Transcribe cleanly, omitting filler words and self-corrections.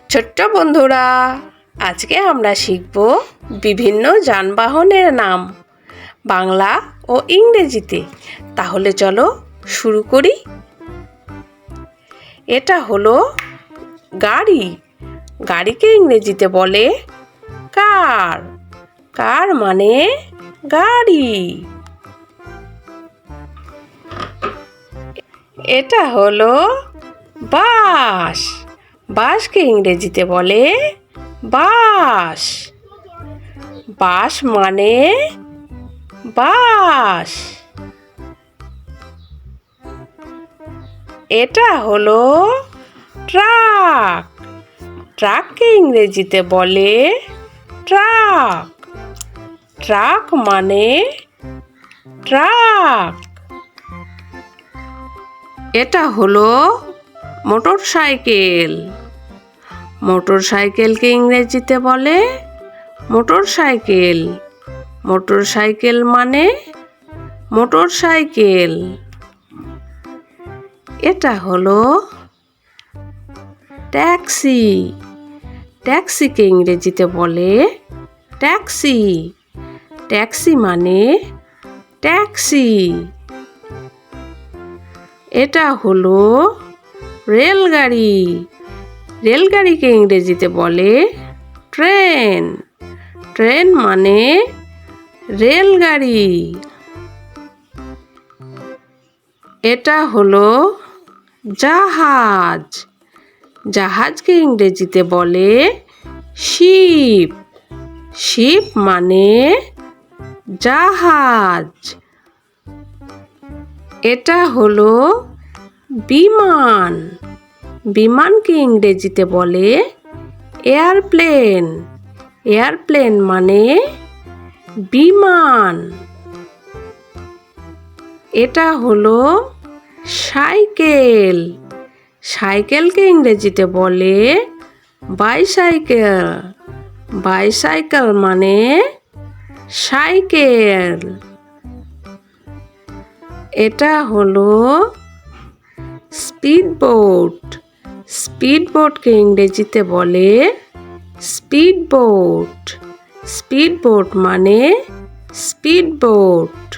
ছোট্ট বন্ধুরা, আজকে আমরা শিখব বিভিন্ন যানবাহনের নাম বাংলা ও ইংরেজিতে। তাহলে চলো শুরু করি। এটা হলো গাড়ি। গাড়িকে ইংরেজিতে বলে কার। কার মানে গাড়ি। এটা হলো বাস। বাসকে ইংরেজিতে বলে বাস। বাস মানে বাস। এটা হলো ট্রাক। ট্রাককে ইংরেজিতে বলে ট্রাক। ট্রাক মানে ট্রাক। এটা হলো মোটর সাইকেল। মোটর সাইকেলকে ইংরেজিতে বলে মোটর সাইকেল। মোটর সাইকেল মানে মোটর সাইকেল। এটা হলো ট্যাক্সি। ট্যাক্সিকে ইংরেজিতে বলে ট্যাক্সি। ট্যাক্সি মানে ট্যাক্সি। এটা হলো রেলগাড়ি। রেলগাড়িকে ইংরেজিতে বলে ট্রেন। ট্রেন মানে রেলগাড়ি। এটা হলো জাহাজ। জাহাজকে ইংরেজিতে বলে শিপ। শিপ মানে জাহাজ। এটা হলো বিমান। বিমানকে ইংরেজিতে বলে এয়ারপ্লেন। এয়ারপ্লেন মানে বিমান। এটা হলো সাইকেল। সাইকেলকে ইংরেজিতে বলে বাইসাইকেল। বাইসাইকেল মানে সাইকেল। এটা হলো স্পিডবোট। স্পিডবোটকে ইংরেজিতে বলে স্পিডবোট। স্পিডবোট মানে স্পিডবোট।